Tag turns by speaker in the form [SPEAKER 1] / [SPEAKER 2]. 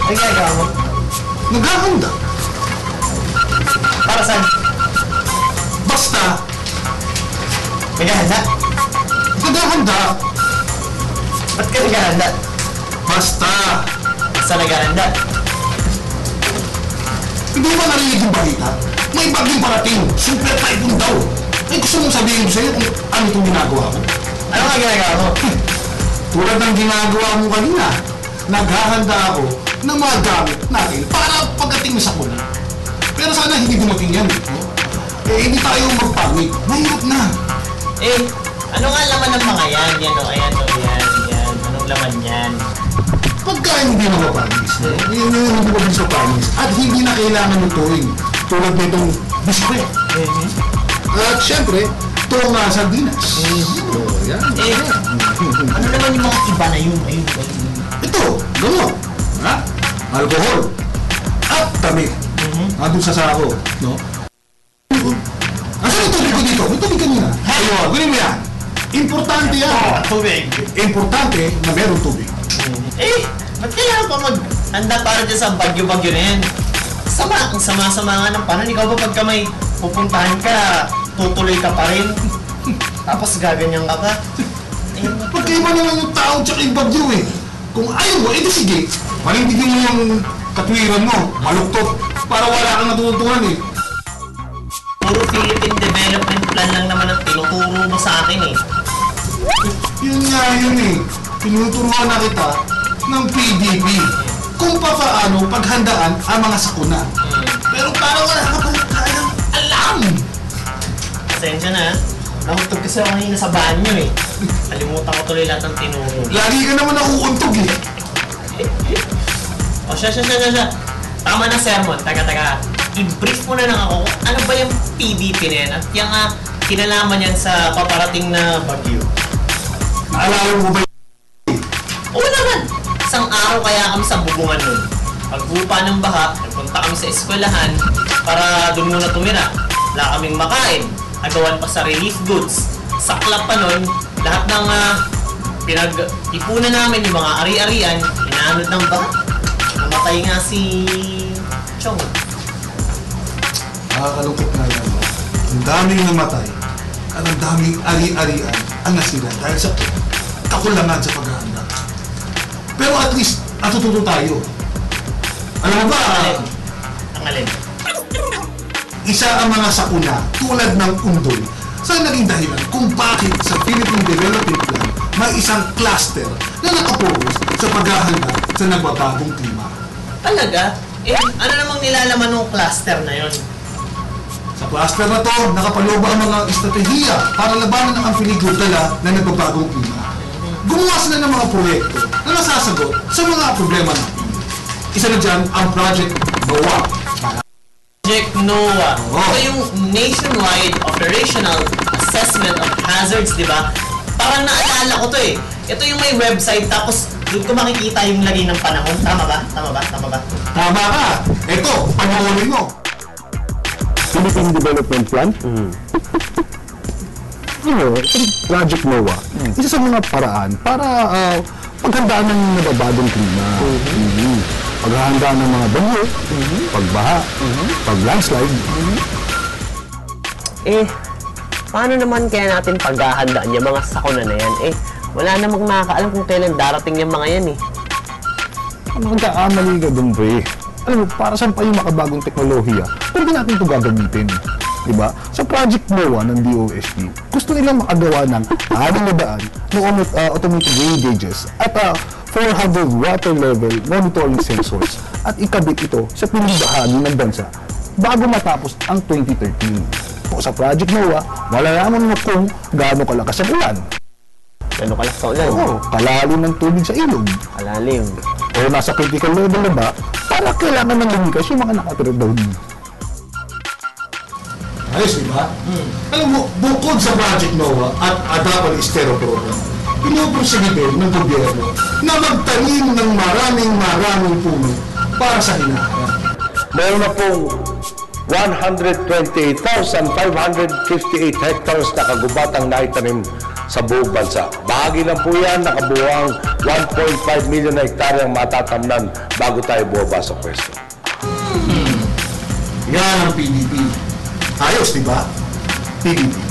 [SPEAKER 1] Ang ginagawa mo?
[SPEAKER 2] Naghahanda.
[SPEAKER 1] Para saan?
[SPEAKER 2] Basta,
[SPEAKER 1] Naghahanda?
[SPEAKER 2] naghahanda.
[SPEAKER 1] Ba't ka naghahanda?
[SPEAKER 2] Basta.
[SPEAKER 1] Basta naghahanda?
[SPEAKER 2] Hindi mo narinig yung balita? May bagyong parating. Super typhoon daw. Ay, gusto mong sabihin ko sa'yo kung ano itong ginagawa ko?
[SPEAKER 1] Ano nga ginagawa mo?
[SPEAKER 2] Tulad ng ginagawa mo kanina, naghahanda ako ng mga gamit natin para pagdating sa kuna. Pero sana hindi dumating yan. Hindi tayo magpangit. Mahirap na.
[SPEAKER 1] Ano nga laman ng mga yan? Yan o, ayan o, yan. Anong laman yan?
[SPEAKER 2] Pagkain hindi na mapanis, yun yung hindi mo sa panis. At hindi na kailangan lutuin. Tulad na itong biskwit. At syempre, itong sardinas. Yan.
[SPEAKER 1] Ano naman yung mga iba na yun?
[SPEAKER 2] Ito, gamot. Ha? Alcohol. At tabi. Doon sa sako. No? Asan yung tubig ko dito? May tubig kanina. Ayun, gunin mo yan. Importante yan.
[SPEAKER 1] Tubig.
[SPEAKER 2] Importante na meron tubig.
[SPEAKER 1] Ba't kailangan pa mag-handa para dyan sa bagyo-bagyo na yan? Ang sama-sama nga ng panon. Ikaw ba pagka may pupuntahan ka, tutuloy ka pa rin? Tapos gaganyan ka pa?
[SPEAKER 2] Pagkaiba naman yung tao tsaka yung bagyo eh. Kung ayaw mo, edi sige. Manindigin mo yung katwiran mo, maluktot, para wala kang natutunan eh.
[SPEAKER 1] Puro Philippine Development Plan lang naman ang tinuturo mo sa akin eh.
[SPEAKER 2] Yun nga yun eh. Tinuturuan na kita ng PDP kung paano paghandaan ang mga sakuna. Pero parang wala ka pala kayang alam.
[SPEAKER 1] Pasensya na. Nahutog kasi ako kanina sa banyo eh. Kalimutan ko tuloy lahat ng tinuro.
[SPEAKER 2] Lagi ka naman nauuntog eh.
[SPEAKER 1] O siya. Tama na sermon. Taga. I-brief mo na lang ako kung ano ba yung PDP na yan at yung kinalaman yan sa paparating na bagyo.
[SPEAKER 2] Naalala mo ba
[SPEAKER 1] Oo naman! Isang araw kaya kami sa bubungan nun. Pagbupa ng baha, nagpunta kami sa eskwelahan para doon muna tumira. Wala kaming makain. Agawan pa sa relief goods. Saklap pa nun, lahat ng pinag-ipunan namin yung mga ari-arian, inaanod ng baha. Namatay nga si Chong.
[SPEAKER 2] Nakakalungkot na yan. Ang daming namatay at ang daming ari-arian ang nasira dahil sa kakulangan sa paghahanda. Pero at least, natututo tayo. Alam mo ba,
[SPEAKER 1] Ang alin?
[SPEAKER 2] isa ang mga sakuna tulad ng undoy sa naging dahilan kung bakit sa Philippine Development Plan may isang cluster na nakapokus sa paghahanda sa nagbabagong klima.
[SPEAKER 1] Talaga? Ano namang nilalaman ng cluster na yon?
[SPEAKER 2] Sa cluster na to, nakapaloob ang mga estratehiya para labanan ang peligro dala na nagbabagong klima. Gumawa sila ng mga proyekto na nasasagot sa mga problema natin. Isa na dyan ang Project NOAA.
[SPEAKER 1] Project NOAA.
[SPEAKER 2] Oo.
[SPEAKER 1] Ito yung Nationwide Operational Assessment of Hazards, di ba? Parang naalala ko to eh. Ito yung may website tapos doon ko makikita yung lagay ng panahon. Tama ba?
[SPEAKER 2] Tama ka! Ito, panahulin mo.
[SPEAKER 3] Philippine Development Plan? Itong Project NOAA, isa sa mga paraan para paghandaan ng nababagong klima. Paghahandaan ng mga bagyo, pagbaha, pag-landslide.
[SPEAKER 4] Paano naman kaya natin paghahandaan yung mga sakuna na yan? Wala namang nakakaalam kung kailan darating yung mga yan eh.
[SPEAKER 3] Magkakamali ka dun, pre. Alam mo, para saan pa yung makabagong teknolohiya? Pwede natin ito gagamitin. Diba? Sa Project NOAA ng DOST, gusto nilang makagawa ng 600 na automated rain gauges at 400 water level monitoring sensors at ikabit ito sa piling bahagi ng bansa bago matapos ang 2013. O sa Project NOAA, malalaman mo kung gaano kalakas ang ulan.
[SPEAKER 4] Gaano kalakas sa ulan?
[SPEAKER 3] Oo, kalalim ng tubig sa ilog.
[SPEAKER 4] Kalalim.
[SPEAKER 3] O nasa critical level na ba, para kailangan ng lumikas yung mga nakatira doon.
[SPEAKER 2] Ayos, di ba? Alam mo, bukod sa Project NOAA at Adapal Estero Program, pinupursige din ng gobyerno na magtanim ng maraming puno para sa hinaharap.
[SPEAKER 5] Meron na pong 128,558 hectares na kagubatang naitanim sa buong bansa. Bahagi lang po yan, nakabuang 1.5 million na hektarya ang matatamnan bago tayo bumaba sa pwesto.
[SPEAKER 2] Yan ang PDP. Ayos, di ba? PDP.